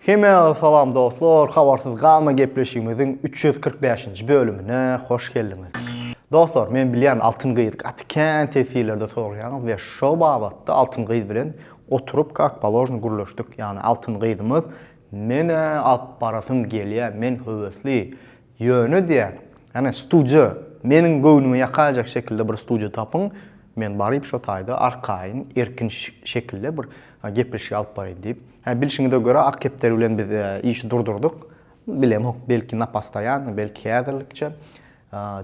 Heme salam dostlar, habarsız qalma gepleşigimizin 345-nji bölümüne hoş geldiniz. Dostlar, men bilýän altyn gyýdyk atkan tesirlerde sorýanyz we şo babatda altyn gyýdy bilen oturup как положено gurlaşdyk. Ýani altyn gyýdymyz mene alyp barasym gelýär, men höwesli ýöne diýär. Ýani studiýa, meniň göwnüme ýakajak şekilde bir studiýa tapyň. Men baryp şo taýda arkaýyn erkin şekilde bir gepleşik alyp barayım diýip. Bilişiňize göre akkepler bilen biz iş durdurduk. Bilem belki napastayan, belki häzirlikçe.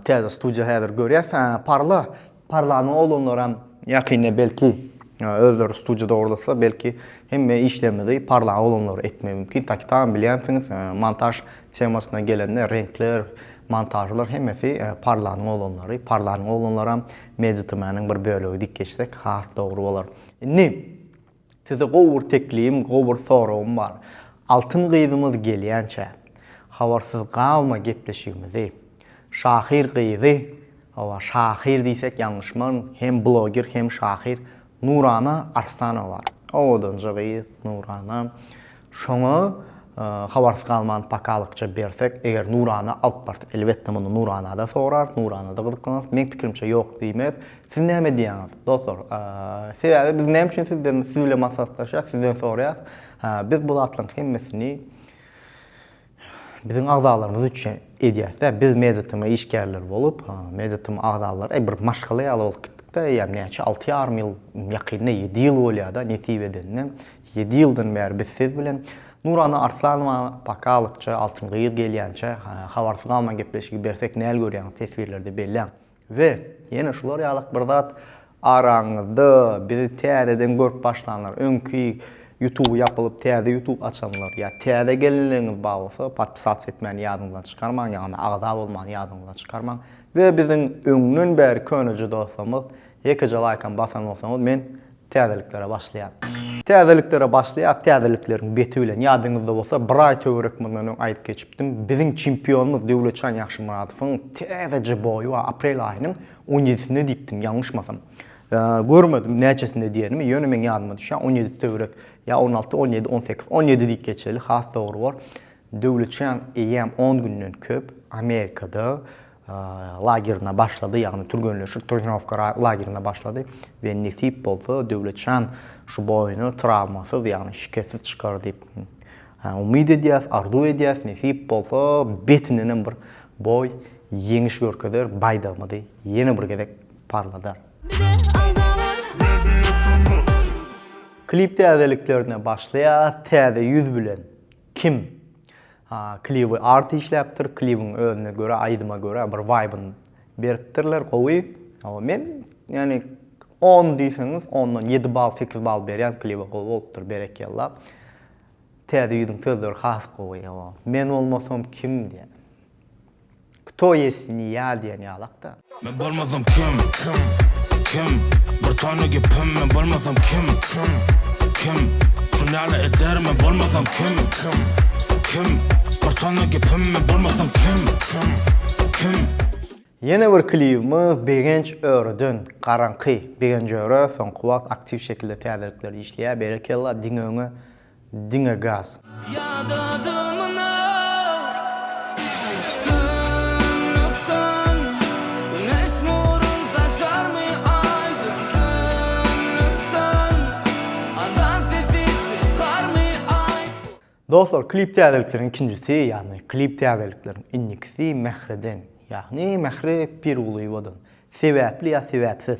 Täze studiýa häzir görýäs. Parlany olanlara ýakyny belki özleri studiýada orlasa belki hemme işlemleri parlany olanlara etme mümkin. Taktan bilýänsiňiz, montaj temasyna gelende renkler, montajlar hemmesi parlany olanlara meditmanyň bir bölegi dik geçsek has dogry bolar. Size gowur teklim, gowur sorum var. Altyn gyýdymyz gelýänçe, habarsyz galma gepleşigimizi, şahir gyýdy, şahir diýsek ýalňyşman, hem bloger hem şahir Nurana Arslanowa var. Owadanjy gyýdy Nurana. Şoňa habarsyz galman pakalykça bersek, eger Nurana alyp barsa, elbetde muny Nurana da sorar, Nurana da gyzyklanır. Men pikirimçe ýok diýmez. Siz näme diýäňiz? Dostlar, biz näme üçin sizden sizle maslahatlaşýar, sizden soraýar. Biz bu zatlaryň hemmesini biziň agzalarymyz üçin edýär. Biz meditime işgärler bolup, meditime agzalar bir maşgala ýaly bolup gitdik-de, ýa-ni 6,5 ýyl ýakyny 7 ýyl bolýar-da netibe edenden. 7 ýyldan bäri biz siz bilen Nurana Arslanowa pakalykça altyn gyýyd gelýänçe, habarsyz galma gepleşigi bersek näl görýäňiz tesirlerde belli. Ve yine şular ýalyk bir zat araňyzda bizi täzeden görüp başlanlar. Öňkü YouTube yapılıp täze YouTube açanlar ya täze gelinleňiz baglansa patpisat etmeni ýadyňdan çykarmaň, ýani agda bolmaň ýadyňdan çykarmaň. We biziň öňünden bäri könüji dostlarymyz, ýekeje like'an basan bolsaňyz men täzeliklere başlaýar. Täzeliklere başlaýar, täzelikleriň beti bilen ýadyňyzda bolsa bir ay töwerek mundan öň aýdyp geçipdim. Biziň çempionumuz Döwletçan Ýagşymurodowyň täzeje boýu aprel aýynyň 17-sinde diýipdim, ýalňyşmasam. Görmedim näçesinde diýenimi, ýöne men ýadyma düşýär 17 töwerek, ýa 16, 17, 18, 17 diýip geçeli, has dogry bar. Döwletçan eýem 10 günden köp Amerikada lagerine başladı, ýagny türgenleşik trenirovka lagerine başladı we nesip bolsa Döwletçan şu boyunu travmasyz, ýagny şiketsiz çykar diýip umyd edýäs, arzu edýäs, nesip bolsa betinden bir boy ýeňiş görkezler baýdamady, ýene bir gezek parladar. Klip täzeliklerine başlaýar, täze ýüz bilen kim? Klibi art işläpdir, klibiň özüne göre, aýdyma göre bir vibe'yn beripdirler, gowy. Ama men ýani 10 diýseňiz, 10dan 7 bal, 8 bal berýän klibi gowy bolupdyr, berekellah. Täze ýüzüň sözleri has gowy. Men olmasam kim diýen? Kto есть не я diýen ýalakda. Men bolmasam kim? Bir tane gepim, men bolmasam kim? Şunlarla eder, men bolmasam kim? Bir tane gepim, men bolmasam kim? Yine bir klibimiz Begenç Öre'den Karanqy. Begenç Öre son kuwat aktiv şekilde täzelikleri işleýär. Berekellah diňe öňe, diňe gaz. Dostlar, klip täzelikleriniň ikincisi, ýani klip täzelikleriniň innikisi Mehreden. Ýagny Mehre Piruluywadan. Sebäpli ýa sebäpsiz?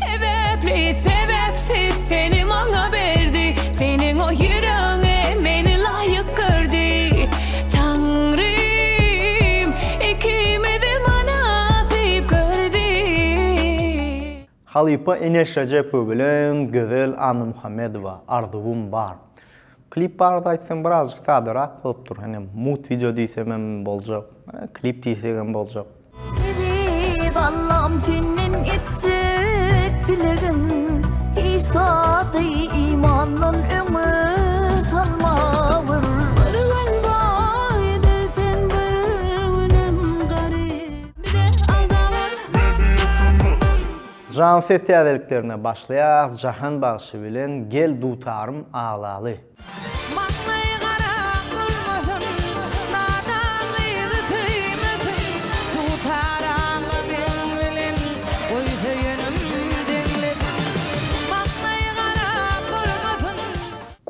Sebäpli, sebäpsiz seni maňa berdi. Seniň o ýüregiňe meni laýyk gördi. Tanrym, ikimizi manasip gördi. Halipa Enes Recepov bilen Gözel Anny Muhammedowa Arzuwum bar. Klip barada aýtsam birazjyk tadyrak bolup dur. Hani mut video diýsem hem boljak, klip diýsem hem boljak. Vallam tünnin etjek bilegim, hiç taty imandan öňüz halmawır. Bir gün boy dersen bir günem garip. Bize aldabar. Janset täzeliklerine başlaýar. Jahan Bagşy bilen Gel dutarym ağlaly. Bakmay gara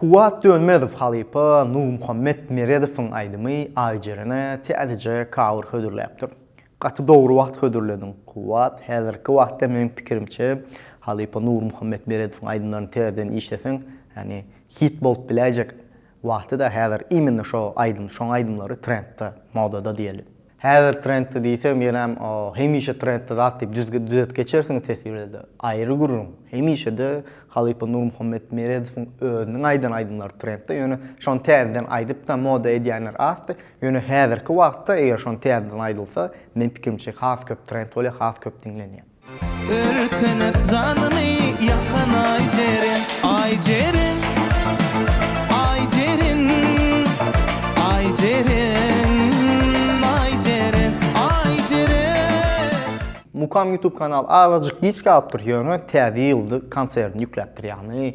Kuwat Dönmezov Halipa Nur Muhammed Meredov'un aydymy aýjerine täzece kawr hödürläpdir. Gaty dogry wagt hödürledim. Kuwat häzirki wagtda meniň pikirimçe Halipa Nur Muhammed Meredov'un aýdymlaryny täzeden işleseň, ýani hit bolup biläjek wagty da häzir imенно şo aýdymlary trendde, modada diýelim. Häzir trendde diýsem, ýene hemişe trendde zat diýip düzet geçersiň tesirlerde aýry gururum. Hemişe de Halipa Nur Muhammed Meredov'un özüniň aýdymlary trendde, ýöne şon täzeden aýdyp da moda edýänler azdy. Ýöne häzirki wagtda eger şon täzeden aýdylsa, men pikirimçe has köp trend bolýar, has köp dinlenýär. Örtenip canımı yakan Aycerin, Aycerin, Aycerin, Aycerin, Aycerin, Aycerin. Mukam YouTube kanal azajyk giç galypdyr ýöne täze ýyldy konsertini ýükläpdir, ýani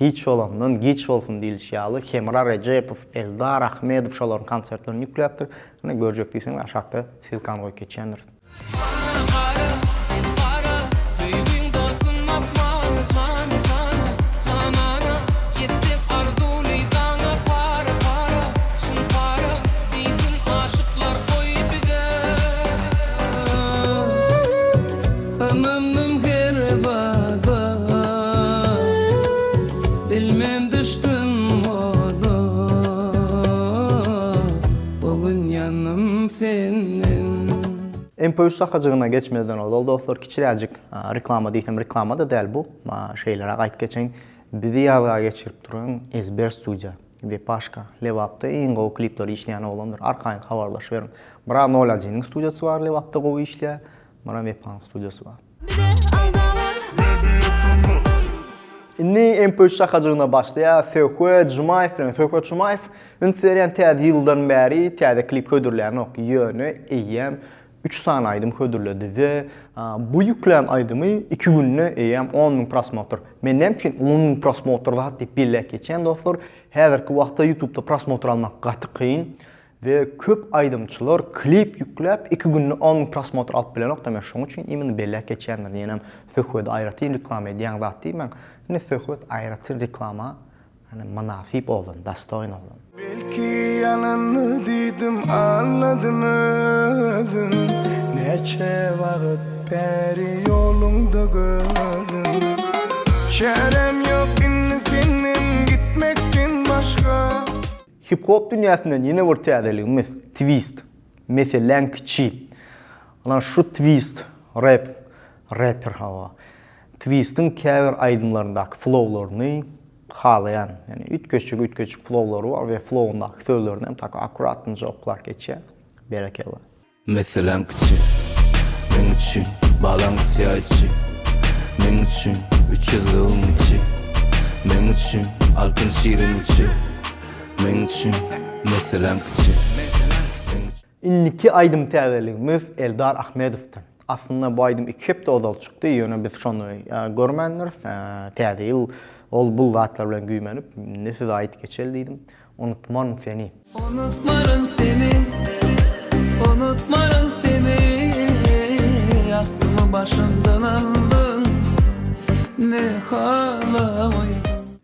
hiç olandan giç bolsun diýilýär. Kemra Rejepow, Eldar Ahmedov şolaryň konsertlerini ýükläpdir. Ine görjek diýseň aşakda silkan goýup geçýändir. Bilmem düştüm moda, bugün yanım senin. MP3 sahajygyna geçmeden ol dostlar, kiçiräjik reklama diýsem reklama da däl bu. Şeýlere gaýt geçen bizi ýaga geçirip duran Ezber Studio we Paşka Lewapda iň gowy klipleri işleýän olanlar arkaň habarlaş berim. Bira Nolajiň studiosy bar Lewapda gowy işleýär, bira Wepan studiosy bar. Inni MP3 sahajygyna başlaýar Söhbet Jumayew ünferýän täze ýyldan bäri täze klip hödürlerini ýöne eýem 3 sany aýdym hödürledi we bu ýüklen aýdymy 2 günne eýem 10.000 prosmotr. Menem üçin 10.000 prosmotrda hatda bellek geçen dostlar, häzirki wagtda YouTube'da prosmotr almak gaty kyn we köp aýdymçylar klip ýükläp 2 günne 10.000 prosmotr alyp bilenok da men şoň üçin imini bellek geçenler. Ýene Söhbet aýraty reklama edýän zat diýmän. Ne Söhbet aýraty reklama manasip bolan, dastoýn bolan. Belki yalanını dedim anladım özün. Neçe vakit beri yolunda gözüm. Çarem yok senin gitmekten başka. Hip hop dünyasından yine bir täzeligimiz twist. Meselen kiçi. Ana şu twist rapper hava. Twist'in käbir aýdymlaryndaky flowlaryny halayan, yani ütköçük flowları var ve flow'undaky sözlerini hem tak akuratynca oklap geçýär. Berekeler. Meselen küçük, men üçün bağlantı ýaýçy, men üçün 3 ýylyň içi, men üçün altyn şirin içi, men üçün meselen küçük. İnniki aýdym täzeligimiz Eldar Ahmedow'dan. Aslında bu aýdym 2 hepde odal çykdy, ýöne biz şonu görmänler, täze ýyl ol bu zatlar bilen güýmenip, nesiz aýt geçel diýdim. Unutmarım seni. Unutmarım seni, unutmarım seni, aklımı başımdan aldın, ne halaoy.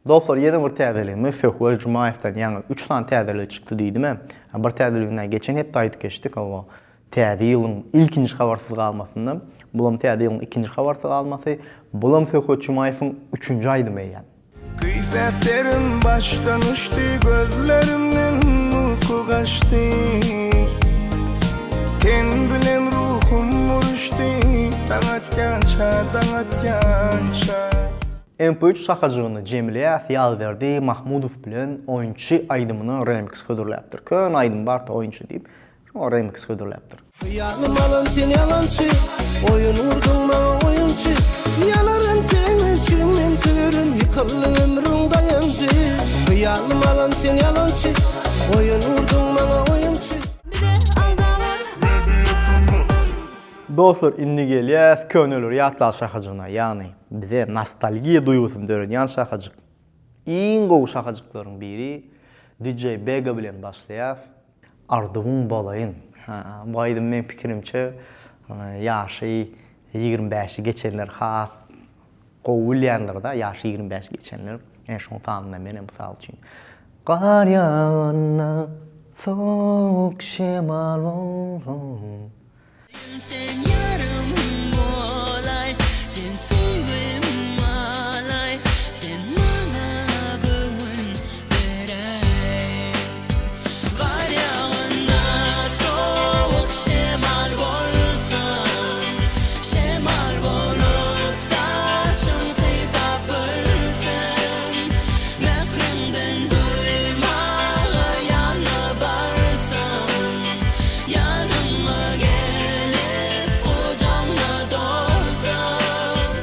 Dostlar, yeni bir täzeligimiz Söhbet Jumayew'dan, ýani 3 sany täzelik çykdy diýdim. Bir täzeliginden geçen hep aýt geçdik, ama täze ýylyň ilkinji habarsyz galmasyndan, bulam täze ýylyň ikinji habarsyz galmasy, bulam Söhbet Jumayewiň 3-nji aýdymy eýen. Kıyfetlerim baştan uçtu, gözlerimden uyku kaçtı. Ten bilen ruhum uruştu, daňatgança. MP3 sahajygyny Jemile Ýalberdi Mahmudow bilen oýunçy aýdymyny remix hödürläpdir. Kön aýdym barda oýunçy diýip, o remix hödürläpdir. Yalan alan sen yalancı, oyun vurdun bana oyuncu. Yanarım sen üçün men tügürüm, yıkıllı ömrüm dayancı. Yalan alan sen yalancı, oyun vurdun bana oyuncu. Dostlar, inni gelýär könüller ýatlar şahajygyna, ýani bize nostalgiýa duýgusyny dören şahajyk. Iň gowy şahajyklaryň biri DJ Bega bilen başlaýar. Arduun bolayın. Bu aýdym men pikirimçe ýaşy 25-i geçenler has gowulýanlar da, ýaşy 25 geçenler şoň tanymda meni mysal üçin. Gar ýağanna soğuk şemal bolsun. Sen yarım olay, sen sevim alay, sen bana gönül berey. Var yağında soğuk şemal bolsun, şemal bolup saçın sevdap ölsün. Mehremden duymağa yanı barsın, yanıma gelip kucağıma dolsun.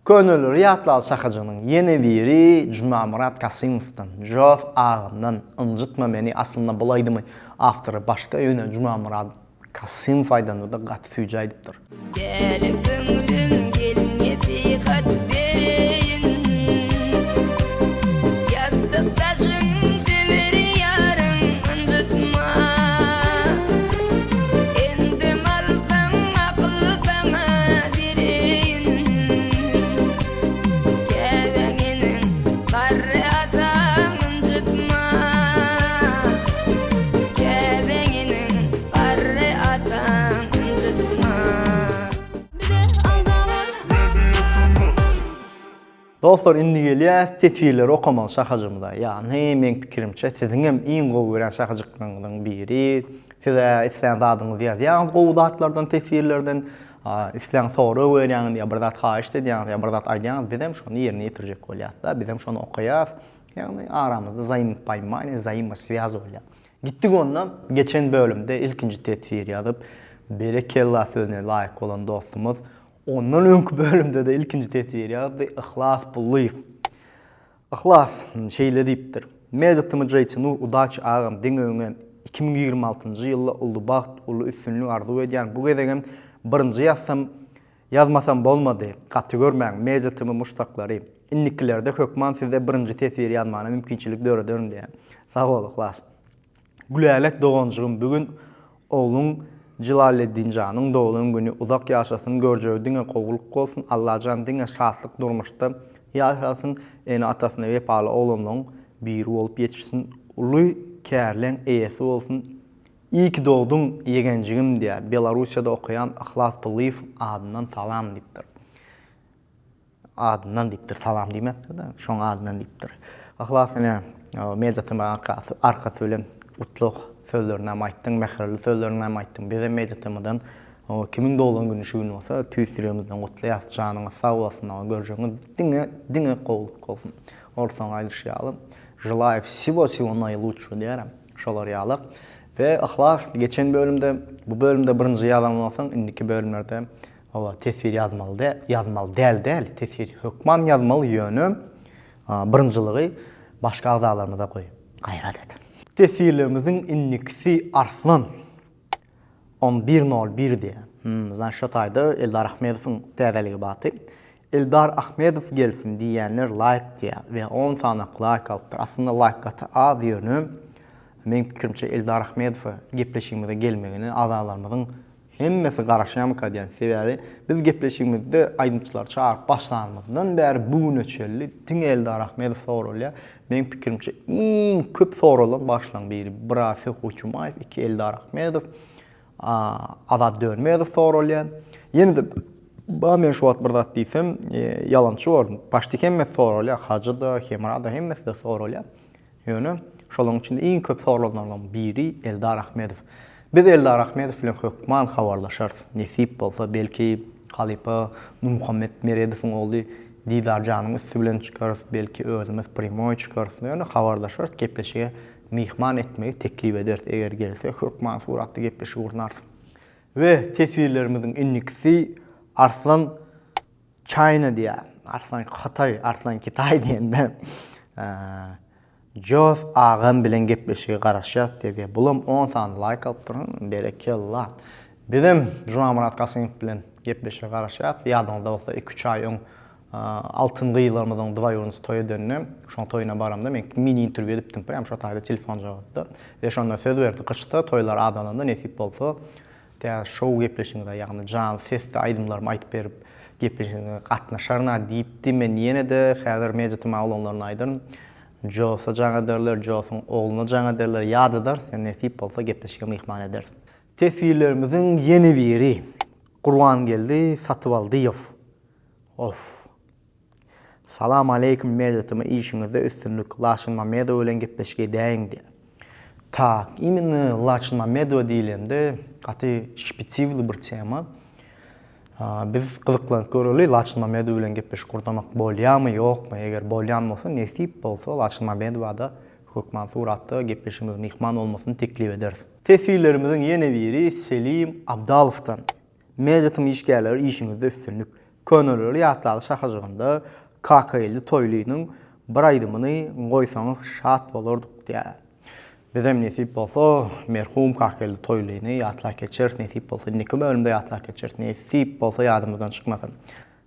Könül Riyadlal şahajynyň ýene biri Juma Murat Kasymovdan, Jof ağamdan ınjytma meni aslında bulaýdymy? Awtory başga ýöne Juma Murat Kasymov aýdandy da gaty süýje aýdypdyr. Gelin gönlüm gelin yeti katbeyin Yazdık taşın severi yarın anlatma Endim alsam akıl sana vereyim Keveninin karı atan anlatma Keveninin karı atan anlatma Bir de aldamam Dostlar, indi gelýär tesirleri okamal şahajymda. Ýani men pikirimçe siziň hem iň gowy gören şahajyklaryňyň biri. Size isleň dadyňyzy ýazýan gowy datlardan, tesirlerden, isleň soru berýän ýa bir zat haýyş edýän ýa bir zat aýdýan, biz hem şonu ýerine ýetirjek bolýar. Biz hem şonu okaýas. Ýani aramyzda zaym paýmany, zaym swiyaz bolýar. Gitdik ondan geçen bölümde ilkinji tesir ýazyp, berekella sözüne laýyk bolan dostumuz ondan öňkü bölümde de ilkinji tesir ýazyp, Ihlas Bullaýew. Ihlas şeýle diýipdir. Mezatymyjy üçin Nur Udaç agam diňe 2026-njy ýylda uly baht, uly üstünlük arzu edýän bu gezegem birinji yazmasam bolmady. Gaty görmäň mezatymy muştaklary. Innikilerde hökman size birinji tesir ýazmana mümkinçilik döredin diýär. Sag bol Ihlas. Gülälet doganjygym bugün oğlun Jilaleddin Janyň doğulun günü uzak ýaşasyn görjegdiňe gowuluk bolsun. Allahan diňe şahslyk durmuşda ýaşasyn, ene atasyna wepaly oğlunyň biri bolup ýetişsin. Uly kärleň eýesi bolsun. İyi ki doğdun ýegenjigim diýär. Belarusiýada okuyan Ihlas Bullaýew adyndan salam diýipdir. Adyndan diýipdir, salam diýmekdir da, şoň adyndan diýipdir. Ihlas ene mezatymy arkasy bilen utluk sözlerine aýtdyň, mähirli sözlerine aýtdyň. Bize medetiminden kimin doğulan günü şu gün olsa tüýsiremizden gutlaýar, janyňyz sag bolsun, görjegiňiz diňe gowuluk bolsun. Orsan aýdyşýalym. Желаю всего наилучшего diýerim. Şolar ýalyk. Ve Ihlas geçen bölümde, bu bölümde birinji ýazan bolsaň, indiki bölümlerde tesir ýazmaly däl, tesir hökman ýazmaly ýönü birinjiliği başga agzalarymyza goýup gaýrat edin. Tesirlerimizin innikisi Arslan 1101 diýär. Zan şo taýda Eldar Ahmedowyň täzeligi baty. Eldar Ahmedov gelsin diýenler like diýär we 10 sanak like alypdyr. Aslında like gaty az ýönü. Men pikirimçe Eldar Ahmedow gepleşigimizde gelmegini azalarymyzyň hemmesi garaşýam kadýan sebäbi biz gepleşigimizde aýdymçylar çağıryp başlanmazdan bäri bu nöçelli tiň Eldar Ahmedow sorulýar. Men pikirimçe iň köp sorulan başlan biri Brafi Huçumaýew, iki Eldar Ahmedow, Azat Dönmeýew sorulýar. Ýene-de men şu wagt bir zat diýsem, ýalançy boldum. Başda hemme sorulýar, Hajyda, Hemrada hemmesi de sorulýar. Ýöne şolaryň içinde iň köp sorulanlardan biri Eldar Ahmedow. Biz Eldar Ahmedow bilen hökman habarlaşar. Nesip bolsa belki Halipa Muhammed Meredowyň oğlu Didar Janyň üstü bilen çykaryp, belki özümiz primoy çykaryp, ýöne habarlaşar, gepleşige mihman etmegi teklip eder. Eger gelse hökman suratda gepleşik urnar. Ve tesirlerimizin innikisi Arslan China diýär. Arslan Hatay, Arslan Kitay diýende. Jof ağam bilen gepleşige garaşýar diýip, bulam 10 san like alypdyryn, berekella. Bizim Juma Murat Kasymow bilen gepleşige garaşýar. Ýadyňyzda bolsa 2-3 aý öň altyngy ýyllarymyzyň dwaýuryny toýa dönnem. Şoň toýuna baramda men mini interwýu edipdim, hem şo taýda telefon jogapdy. We şonda söz berdi, gyçta toýlar adananda nesip bolsa, şow gepleşiginde ýagny jan sesde aýdymlarmy aýtyp berip, gepleşigine gatnaşarna diýipdi. Men ýene de häzir mejetim awlanlaryny aýdyryn. Josa jaňa derler, Josun oğluna jaňa derler, ýadydar. Sen nesip bolsa gepleşige mihman edersin. Tesirlerimiziň ýeni biri. Qurban geldi, Satybaldyýew. Of. Salam aleykum mejetime işiňizde üstünlük Laçyn Mamedow bilen gepleşige däýindi. Tak, imенно Laçyn Mamedow diýilende gaty spesifik bir tema. Biz gyzyklanıp göreli Laçyn Mamedow bilen gepleşik gurdamak bolýarmy ýokmy? Eger bolýan bolsa, nesip bolsa Laçyn Mamedowda hökman suratda gepleşigimiz mihman bolmasyny teklip ederiz. Tesirlerimiziň ýene biri Selim Abdalowdan. Mejetim işgärleri işiňizde üstünlük. Könüllü ýatlaly şahajygynda KKL toýlynyň bir aýdymyny goýsaňyz şat bolardyk diýär. Bizem nesip bolsa merhum KKL toýlyny ýatla geçer, nesip bolsa nekim bölümde ýatla geçer, nesip bolsa ýadymyzdan çykmasyn.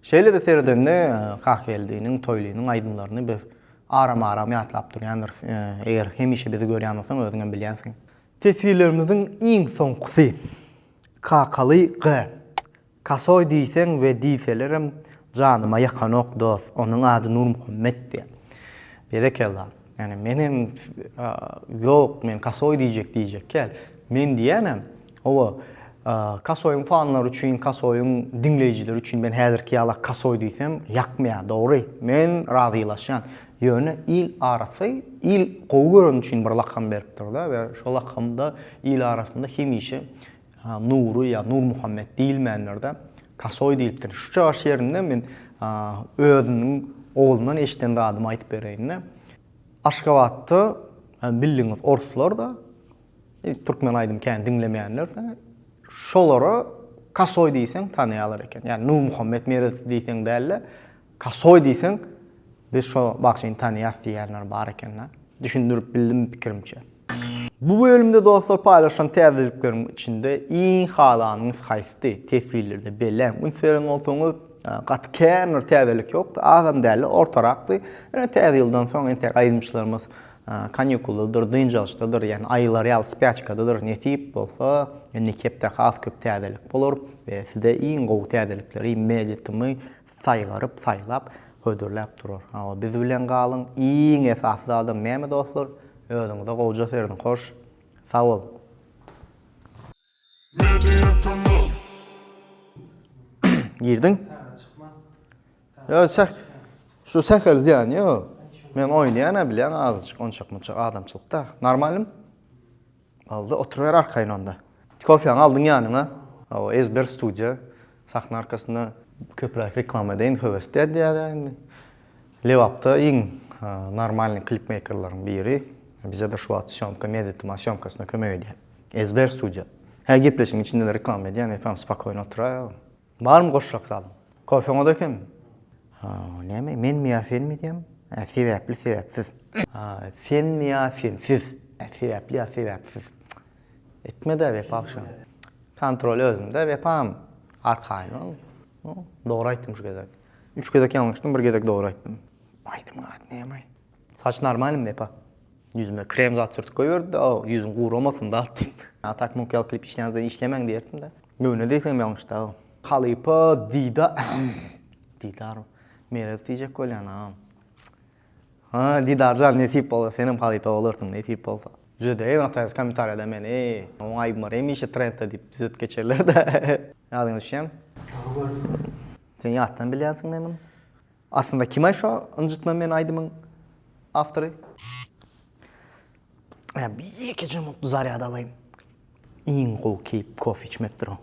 Şeýle de seredende KKL-niň toýlynyň aýdymlaryny biz aram-aram ýatlap durýandyr. Eger hemişe bizi görýän bolsaň özüňem bilýänsiň. Tesirlerimiziň iň soňkysy KKL Kasoy diýseň we diýselerim janyma ýakanok dost. Onuň ady Nur Muhammed diýär. Berekellah. Yani menim yok men Kasoy diýjek kel. Men diýenem owa Kasoy'un fanlar üçin, Kasoy'un dinleyijiler üçin ben häzirki ýala Kasoy diýsem ýakmaýar, dogry. Men razylaşan. Ýöne il arasy, il gowy üçin bir lakam beripdir da we şol lakamda il arasynda hemişe Nuru ya Nur Muhammed diýilmänlerde Kasoy diýipdir. Şu çaş ýerinde men özüniň oğlundan eşiten adymy aýtyp bereýin. Aşgabatda bildiňiz orslar da türkmen aýdym kän dinlemeýänler de şolara Kasoy diýseň tanaýarlar eken. Yani Nur Muhammed Merez diýseň dälle Kasoy diýseň biz şo bagşyny tanaýas diýenler bar eken. Düşündürüp bildim pikirimçe. Bu bölümde dostlar paylaşan täzeliklerim içinde iň halanyňyz haýsy tesirlerde belen. Ünseren bolsaňyz gatkener täzelik ýokdy. Adam däli ortarakdy. Ene täze ýyldan soň entek aýdymçylarymyz kanikulydyr, dynjalçydyr, ýani aýlar ýaly spячкаdyr. Netip bolsa, nekepde has köp täzelik bolar we sizde iň gowy täzelikleri mejetimi saýgaryp, saýlap hödürläp durar. Biz bilen galyň iň esasly adam näme dostlar? Özüňizde gowja serdin. Hoş. Sağ ol. Girdin? Ya şu seher ziyan yo. Men oýnaýan bilen azıcık onçak adamçylykda. Normalim? Aldı oturuver arkaýyn onda. Kofeň aldyň ýanyna. O ezber studiýa. Sahna arkasynda köpräk reklam edeýin höwesde diýär. Lewapda iň normalny klipmakerlaryň biri. Bize de şu an syomka medyatma syomkasyna kömek edýär. Ezber studiýa. Her gepleşiň içinde de reklam edýän, hepim spakoýna oturar. Barmy goşrak salym? Kofeň oda kim? Näme? Men mi ýa-sen mi diýem? Sebäpli, sebäpsiz. Sen mi ýa-sen? Siz. Sebäpli ýa sebäpsiz. Etme de bepapşa. Kontrol özümde bepam. Arkaýyn. Dogry aýtdym şu gezek. 3 gezek ýalňyşdym, 1 gezek dogry aýtdym. Aýdym näme? Saç normalmy bepa? Yüzüme krem zat sürtüp koyuyordu da o yüzüm kuğramasın da attım. Atak mukyal klip işlerinizden işlemen diyerdim de. Öyle değilsem yanlış da o. Halipa Didar Merez diyecek koyan ha. Didarcan nesip olsa senin halipa olursun nesip olsa. Jüdeyin atayız komentaryada men o aybımar emişe trendde deyip düzet geçerler de. Adını düşeyim. Sen yattan bilyansın demin. Aslında kime şu ıncıtma ben aydımın after'ı? Bir iki mutlu zaryada alayım. İn gol keyip kofi içmektir o.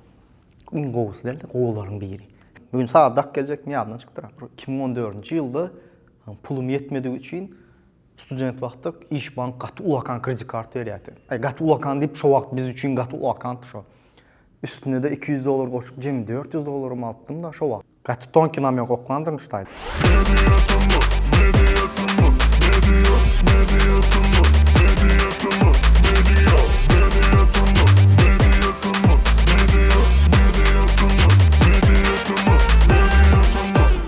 İn golsu değil de golların biri. Bugün saat dak gelecek mi yadına çıktı. 2014 yılda pulum yetmediği için student vaxtda İş Bank qatı ulakan kredi kartı veriydi. Qatı ulakan deyip şu vaxt biz üçün qatı ulakandı şu. Üstüne de $200 koşup cemi $400 aldım da şu vaxt. Qatı tonkinam yok oklandırmışdaydı.